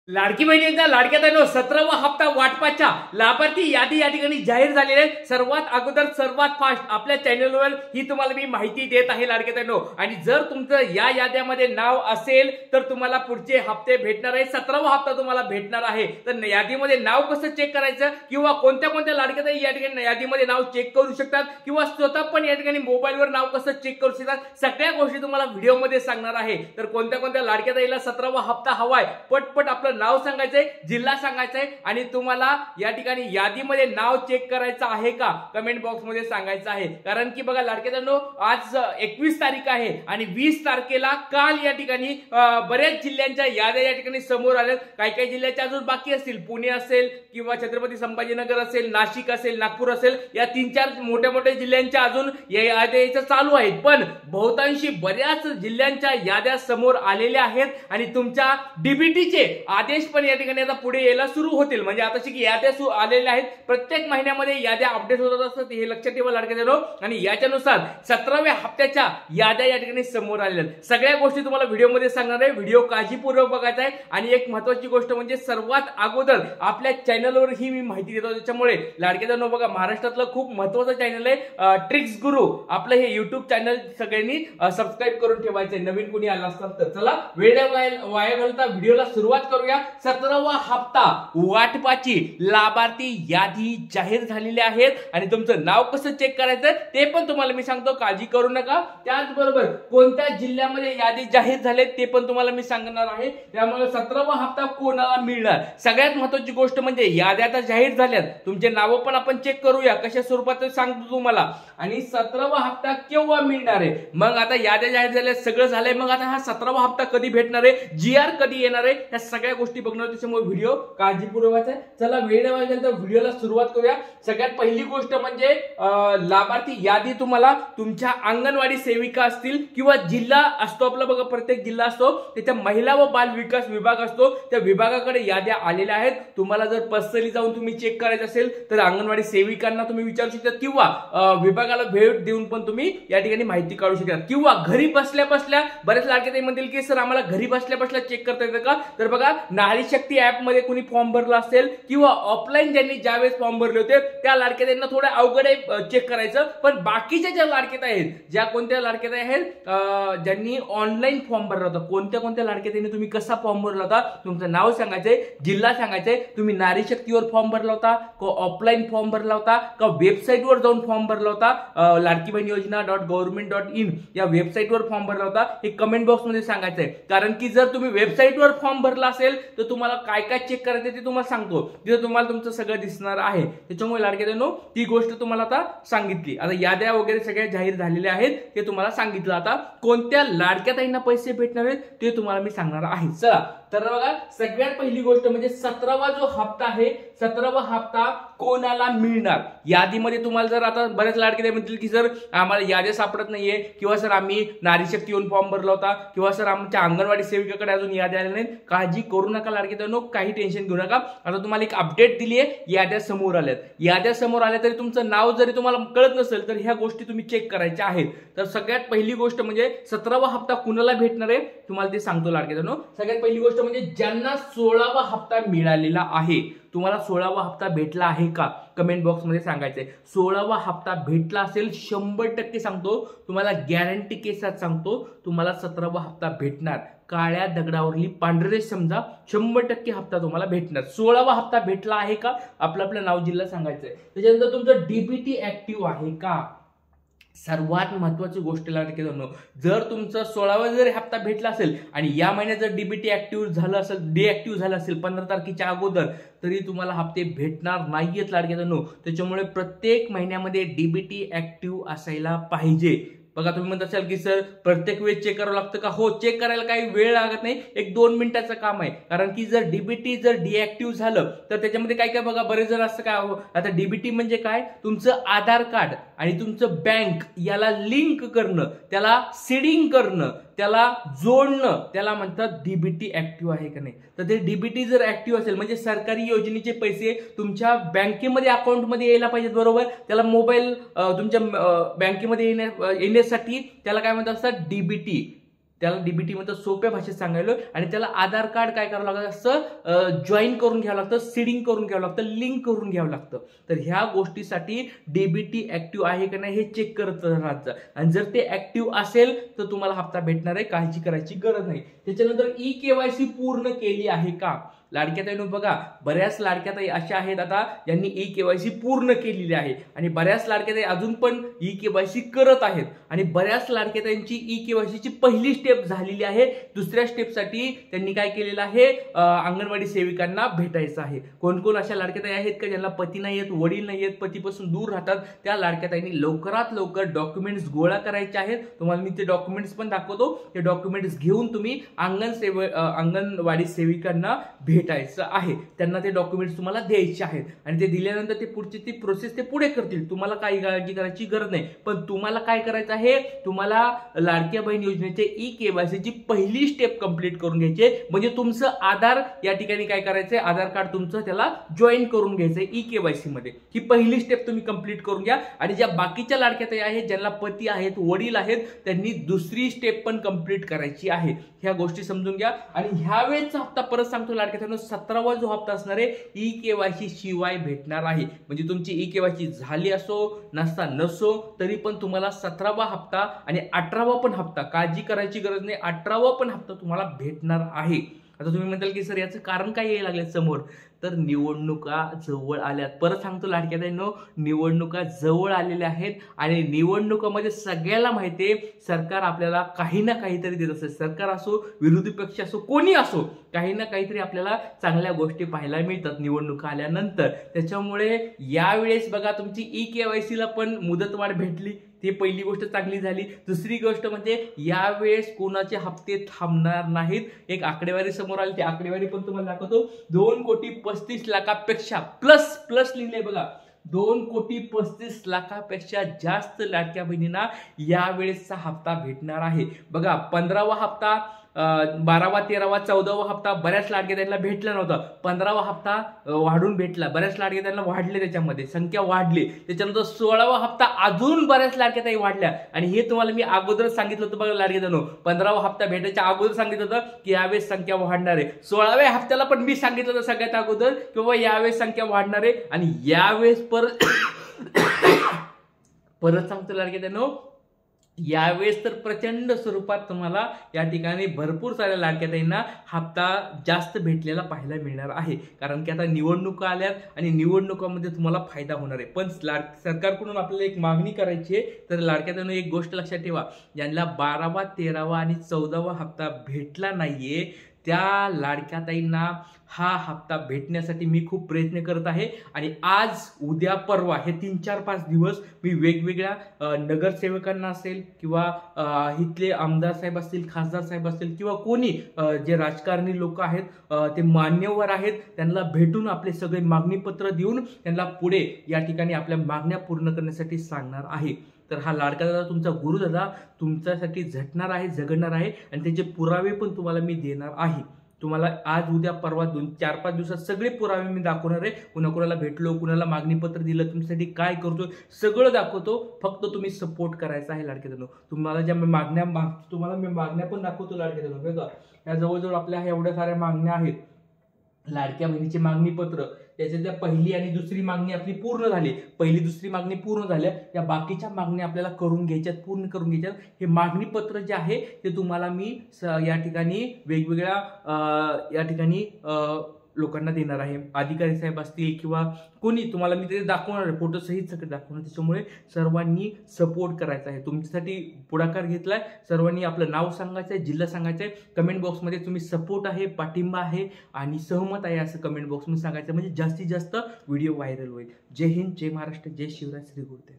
लाडकी बहिणींचा लाडक्या बहिणींनो 17वा हप्ता वाटपाच्या लाभार्थी यादी या ठिकाणी जाहीर झालेली आहे। सर्वात अगोदर सर्वात फास्ट आपल्या चॅनलवर ही तुम्हाला मी माहिती देत आहे लाडक्या बहिणींनो। आणि जर तुमचं या याद्यामध्ये नाव असेल तर तुम्हाला पुढचे हप्ते भेटणार आहे। 17वा हप्ता तुम्हाला भेटणार आहे। तर यादीमध्ये नाव कसं चेक करायचं किंवा कोणत्या कोणत्या लाडक्या बहिणी या ठिकाणी यादीमध्ये नाव चेक करू शकतात किंवा स्वतः पण या ठिकाणी मोबाईलवर नाव कसं चेक करू शकतात सगळ्या गोष्टी तुम्हाला व्हिडिओमध्ये सांगणार आहे। तर कोणत्या कोणत्या लाडक्या बहिणीला 17वा हप्ता हवाय पटपट आपलं नाव सांगायचंय, जिल्हा सांगायचंय आणि तुम्हाला या ठिकाणी यादीमध्ये नाव चेक करायचं आहे का कमेंट बॉक्स मध्ये सांगायचं आहे। कारण की बघा लाडक्या बहिणींनो आज 21 तारीख आहे आणि 20 तारखेला काल या ठिकाणी बऱ्याच जिल्ह्यांच्या याद्या या ठिकाणी समोर आल्या। काही काही जिल्ह्याच्या अजून बाकी असतील, पुणे असेल किंवा छत्रपती संभाजीनगर असेल, नाशिक असेल, नागपूर असेल, या 3-4 मोठ्या मोठ्या जिल्ह्यांच्या अजून या याद्या चालू आहेत। पण बहुतांशी बऱ्याच जिल्ह्यांच्या याद्या समोर आलेल्या आहेत आणि तुमच्या डीबीटीचे आदेश पण या ठिकाणी आता पुढे यायला सुरू होतील। म्हणजे आता की याद्या आलेल्या आहेत, प्रत्येक महिन्यामध्ये याद्या अपडेट होत असतात हे लक्षात ठेवा लाडक्या बहिणींनो। आणि याच्यानुसार 17व्या हप्त्याच्या याद्या या ठिकाणी समोर आलेल्या आहेत। सगळ्या गोष्टी तुम्हाला व्हिडिओमध्ये सांगणार आहे, व्हिडिओ काळजीपूर्वक बघायचा आहे। आणि एक महत्त्वाची गोष्ट म्हणजे सर्वात अगोदर आपल्या चॅनलवर ही मी माहिती देतो, त्याच्यामुळे लाडक्या बहिणींनो बघा महाराष्ट्रातलं खूप महत्त्वाचं चॅनल आहे ट्रिक्स गुरु, आपलं हे युट्यूब चॅनल सगळ्यांनी सबस्क्राइब करून ठेवायचंय नवीन कोणी आला असतात तर। चला वेळ वाया घालता व्हिडिओला सुरुवात करूया। 17वा हप्ता वाटपाची लाभार्थी यादी जाहीर झालेली आहेत आणि तुमचं नाव कसं चेक करायचं ते पण तुम्हाला मी सांगतो, काळजी करू नका। त्याचबरोबर कोणत्या जिल्ह्यामध्ये यादी जाहीर झाले ते पण तुम्हाला मी सांगणार आहे। त्यामुळे 17वा हप्ता कोणाला मिळणार, सगळ्यात महत्त्वाची गोष्ट म्हणजे याद्या आता जाहीर झाल्यात, तुमचे नाव पण आपण चेक करूया कशा स्वरूपात सांगतो तुम्हाला। आणि 17वा हप्ता केव्हा मिळणार आहे, मग आता याद्या जाहीर झाल्या, सगळं झालंय, मग आता हा 17वा हप्ता कधी भेटणार आहे, GR कधी येणार आहे, या सगळ्या गोष्टी बघणार, त्याच्यामुळे व्हिडिओ काळजीपूर्वक आहे। चला वेळ वाया तर व्हिडिओला सुरुवात करूया। सगळ्यात पहिली गोष्ट म्हणजे लाभार्थी यादी तुम्हाला तुमच्या अंगणवाडी सेविका असतील किंवा जिल्हा असतो आपला बघा, प्रत्येक जिल्हा असतो त्याच्या महिला व बाल विकास विभाग असतो, त्या विभागाकडे याद्या आलेल्या आहेत। तुम्हाला जर पर्सनली जाऊन तुम्ही चेक करायचं असेल तर अंगणवाडी सेविकांना तुम्ही विचारू शकता किंवा विभागाला भेट देऊन पण तुम्ही या ठिकाणी माहिती काढू शकता किंवा घरी बसल्या बसल्या बरेच लाडके ते म्हणतील की सर आम्हाला घरी बसल्या बसल्या चेक करता येतं का, तर बघा नारी शक्ती ऍप मध्ये कोणी फॉर्म भरला असेल किंवा ऑफलाईन ज्यांनी ज्यावेळेस फॉर्म भरले होते त्या लाडक्या त्यांना थोडं अवघड आहे चेक करायचं। पण बाकीच्या ज्या लाडक्या आहेत, ज्या कोणत्या लाडक्या आहेत ज्यांनी ऑनलाईन फॉर्म भरला होता, कोणत्या कोणत्या लाडक्या त्यांनी तुम्ही कसा फॉर्म भरला होता, तुमचं नाव सांगायचंय, जिल्हा सांगायचंय, तुम्ही नारी शक्तीवर फॉर्म भरला होता का ऑफलाईन फॉर्म भरला होता का वेबसाईटवर जाऊन फॉर्म भरला होता, लाडकी बहीण योजना.government.in या वेबसाईटवर फॉर्म भरला होता, हे कमेंट बॉक्स मध्ये सांगायचंय। कारण की जर तुम्ही वेबसाईटवर फॉर्म भरला असेल तर तुम्हाला काय काय चेक करायचं ते तुम्हाला सांगतो, तिथे तुम्हाला तुमचं सगळं दिसणार आहे। त्याच्यामुळे लाडक्या बहिणींनो ती गोष्ट तुम्हाला आता सांगितली। आता याद्या वगैरे सगळ्या जाहीर झालेल्या आहेत ते तुम्हाला सांगितलं। आता कोणत्या लाडक्या ताईंना पैसे भेटणार आहेत ते तुम्हाला मी सांगणार आहे। चला तर बघा सगळ्यात पहिली गोष्ट म्हणजे 17वा जो हप्ता आहे, 17वा हप्ता कोणाला मिळणार यादीमध्ये तुम्हाला जर आता बरेच लाडके म्हणतील की सर आम्हाला याद्या सापडत नाहीये किंवा सर आम्ही नारी शक्ती येऊन फॉर्म भरला होता किंवा सर आमच्या अंगणवाडी सेविकाकडे अजून याद्या आल्या नाहीत, काळजी करू नका लाडके बहिणींनो, काही टेन्शन घेऊ नका। आता तुम्हाला एक अपडेट दिली आहे, याद्या समोर आल्यात, याद्या समोर आल्या तरी तुमचं नाव जरी तुम्हाला कळत नसेल तर ह्या गोष्टी तुम्ही चेक करायच्या आहेत। तर सगळ्यात पहिली गोष्ट म्हणजे 17वा हप्ता कुणाला भेटणार आहे तुम्हाला ते सांगतो लाडके बहिणींनो। सगळ्यात पहिली गोष्ट म्हणजे ज्यांना 16वा हप्ता मिळालेला आहे, तुम्हाला 16वा हप्ता भेटला आहे का कमेंट बॉक्स मध्ये सांगायचंय। 16वा हप्ता भेटला असेल 100% सांगतो तुम्हाला, गॅरंटी केसात सांगतो तुम्हाला 17वा हप्ता भेटणार। काळ्या दगडावरली पांढरे समजा 100% हप्ता तुम्हाला भेटणार। 16वा हप्ता भेटला आहे का आपलं नाव जिल्हा सांगायचंय। त्याच्यानंतर तुमचं डीबीटी ऍक्टिव्ह आहे का, सर्वात महत्वाची गोष्ट लाडके बहिणींनो, जर तुमचा 16वा जर हप्ता भेटला असेल आणि या महिन्यात जर डीबीटी ऍक्टिव्ह झालं असेल, डिऍक्टिव्ह झालं असेल 15 तारखेच्या अगोदर, तरी तुम्हाला हप्ते भेटणार नाहीयेत लाडके बहिणींनो। त्याच्यामुळे प्रत्येक महिन्यामध्ये डीबीटी ऍक्टिव्ह असायला पाहिजे। बघा तुम्ही म्हणत असाल की सर प्रत्येक वेळेस चेक करावं लागतं का, हो चेक करायला काही वेळ लागत नाही, 1-2 मिनिटाचं काम आहे। कारण की जर डीबीटी जर डिऍक्टिव्ह झालं तर त्याच्यामध्ये काय काय बघा बरेच जण असं काय, आता डीबीटी म्हणजे काय, तुमचं आधार कार्ड आणि तुमचं बँक याला लिंक करणं, त्याला सीडिंग करणं, त्याला जोडणं, त्याला म्हणतात डीबीटी ऍक्टिव्ह आहे का नाही। तर ते डीबीटी जर ऍक्टिव्ह असेल म्हणजे सरकारी योजनेचे पैसे तुमच्या बँकेमध्ये अकाउंटमध्ये यायला पाहिजेत, बरोबर, त्याला मोबाईल तुमच्या बँकेमध्ये येण्यासाठी त्याला काय म्हणतात असतात डीबीटी त्याला डीबीटी मध्ये सोप्या भाषेत सांगायलो आणि त्याला आधार कार्ड काय करावं लागतं, असं जॉईन करून घ्यावं लागतं, सीडिंग करून घ्यावं लागतं, लिंक करून घ्यावं लागतं. तर ह्या गोष्टीसाठी डीबीटी ऍक्टिव्ह आहे का नाही हे चेक करत राहायचं आणि जर ते ऍक्टिव्ह असेल तर तुम्हाला हप्ता भेटणार आहे, काळजी करायची गरज नाही. त्याच्यानंतर ई-केवायसी पूर्ण केली आहे का? लाडक्या ताईंनो बघा, बऱ्याच लाडक्या ताई अशा आहेत आता ज्यांनी ई-केवायसी पूर्ण केलेली आहे आणि बऱ्याच लाडक्या ताई अजून पण ई-केवायसी करत आहेत आणि बऱ्याच लाडक्या ताईंची ई-केवायसीची पहिली स्टेप झालेली आहे. दुसऱ्या स्टेपसाठी त्यांनी काय केलेलं आहे, अंगणवाडी सेविकांना भेटायचं आहे. कोण कोण अशा लाडक्या ताई आहेत का ज्यांना पती नाही आहेत, वडील नाही आहेत, पतीपासून दूर राहतात, त्या लाडक्या ताईंनी लवकरात लवकर डॉक्युमेंट्स गोळा करायचे आहेत. तुम्हाला मी ते डॉक्युमेंट्स पण दाखवतो. ते डॉक्युमेंट्स घेऊन तुम्ही अंगणवाडी सेविकांना भेटायचं आहे. त्यांना ते डॉक्युमेंट्स तुम्हाला द्यायचे आहेत आणि ते दिल्यानंतर ते पुढची ती प्रोसेस ते पुढे करतील. तुम्हाला काही काळजी करायची गरज नाही. पण तुम्हाला काय करायचं आहे, तुम्हाला लाडक्या बहीण योजनेचे ई-केवायसीची पहिली स्टेप कंप्लीट करून घ्यायची. म्हणजे तुमचं आधार या ठिकाणी काय करायचंय, आधार कार्ड तुमचं त्याला जॉईन करून घ्यायचंय ई-केवायसी मध्ये. ही पहिली स्टेप तुम्ही कंप्लीट करून घ्या आणि ज्या बाकीच्या लाडक्या ताई आहेत ज्यांना पती आहेत, वडील आहेत, त्यांनी दुसरी स्टेप पण कंप्लीट करायची आहे. ह्या गोष्टी समजून घ्या. आणि ह्यावेळेचा हप्ता परत सांगतो लाडक्या ताईंनो, 17वा जो हप्ता असणार आहे ई-केवायसी शिवाय भेटणार आहे. म्हणजे तुमची ई-केवायसी झाली असो नसता नसो तरी पण तुम्हाला 17वा हप्ता आणि 18वा पण हप्ता, काळजी करायची गरज नाही, 18वा पण हप्ता तुम्हाला भेटणार आहे. आता तुम्ही म्हणताल की सर याचं कारण काय यायला लागले समोर, तर निवडणुका जवळ आल्यात. परत सांगतो लाडक्या ताईंनो, निवडणुका जवळ आलेल्या आहेत आणि निवडणुकामध्ये सगळ्याला माहिती आहे सरकार आपल्याला काही ना काहीतरी देत असते. सरकार असो, विरोधी पक्ष असो, कोणी असो, काही ना काहीतरी आपल्याला चांगल्या गोष्टी पाहायला मिळतात निवडणुका आल्यानंतर. त्याच्यामुळे यावेळेस बघा तुमची ई-केवायसीला पण मुदतवाढ भेटली, ती पहिली गोष्ट चांगली झाली. दुसरी गोष्ट म्हणजे यावेळेस कोणाचे हप्ते थांबणार नाहीत. एक आकडेवारी समोर आली, ती आकडेवारी पण तुम्हाला दाखवतो. 2,35,00,000पेक्षा प्लस लिहिले बघा, 2,35,00,000पेक्षा जास्त लाडक्या बहिणींना यावेळेसचा हप्ता भेटणार आहे. बघा 15वा हप्ता, 12वा, 13वा, 14वा हप्ता बऱ्याच लाडक्या ताईंना भेटला नव्हता. 15वा हप्ता वाढून भेटला, बऱ्याच लाडक्या ताईंना वाढले, त्याच्यामध्ये संख्या वाढली. त्याच्यानंतर 16वा हप्ता अजून बऱ्याच लाडक्या ताई वाढल्या आणि हे तुम्हाला मी अगोदर सांगितलं होतं बघा लाडक्या ताईंनो, 15वा हप्ता भेटायच्या अगोदर सांगितलं होतं की यावेळेस संख्या वाढणार आहे. 16व्या हप्त्याला पण मी सांगितलं होतं सगळ्यात अगोदर की बाबा यावेळेस संख्या वाढणार आहे आणि यावेळेस परत सांगतो लाडक्या ताईंनो, यावेळेस तर प्रचंड स्वरूपात तुम्हाला या ठिकाणी भरपूर साऱ्या लाडक्या ताईंना हप्ता जास्त भेटलेला पाहायला मिळणार आहे. कारण की आता निवडणुका आल्यात आणि निवडणुकामध्ये तुम्हाला फायदा होणार आहे. पण सरकारकडून आपल्याला एक मागणी करायची आहे. तर लाडक्या ताईंनो एक गोष्ट लक्षात ठेवा, ज्यांना 12वा, 13वा आणि 14वा हप्ता भेटला नाहीये त्या लाडक्या ताईंना हा हप्ता भेटण्यासाठी मी खूप प्रयत्न करत आहे आणि आज, उद्या, परवा हे 3-4-5 दिवस मी वेगवेगळ्या नगरसेवकांना असेल किंवा इथले आमदार साहेब असतील, खासदार साहेब असतील किंवा कोणी जे राजकारणी लोक आहेत, ते मान्यवर आहेत, त्यांना भेटून आपले सगळे मागणीपत्र देऊन त्यांना पुढे या ठिकाणी आपल्या मागण्या पूर्ण करण्यासाठी सांगणार आहे. तर हा लाडका दादा, तुमचा गुरुदादा तुमच्यासाठी झटणार आहे, झगडणार आहे आणि त्याचे पुरावे पण तुम्हाला मी देणार आहे. तुम्हाला आज, उद्या, परवा 4-5 दिवसात सगळे पुरावे मी दाखवणार आहे. कुणाला भेटलो, कुणाला मागणीपत्र दिलं, तुमच्यासाठी काय करतो सगळं दाखवतो. फक्त तुम्ही सपोर्ट करायचा आहे लाडके दादा. तुम्हाला ज्या तुम्हाला मी मागण्या पण दाखवतो लाडके दादा. बघा या जवळजवळ आपल्या एवढ्या साऱ्या मागण्या आहेत. लाडक्या बहिणीचे मागणीपत्र, त्याच्यातल्या पहिली आणि दुसरी मागणी आपली पूर्ण झाली. पहिली दुसरी मागणी पूर्ण झाल्या, या बाकीच्या मागण्या आपल्याला करून घ्यायच्यात, पूर्ण करून घ्यायच्यात. हे मागणीपत्र जे आहे ते तुम्हाला मी या ठिकाणी वेगवेगळ्या या ठिकाणी लोकांना देणार आहे. अधिकारी साहेब असतील किंवा कोणी, तुम्हाला मी ते दाखवणार आहे, फोटो सहित सगळं दाखवणार. त्याच्यामुळे सर्वांनी सपोर्ट करायचा आहे. तुमच्यासाठी पुढाकार घेतलाय. सर्वांनी आपलं नाव सांगायचं आहे, जिल्हा सांगायचं आहे. कमेंट बॉक्समध्ये तुम्ही सपोर्ट आहे, पाठिंबा आहे आणि सहमत आहे असं कमेंट बॉक्समध्ये सांगायचं, म्हणजे जास्तीत जास्त व्हिडिओ व्हायरल होईल. जय हिंद, जय महाराष्ट्र, जय शिवराय, श्री गुरुदेव.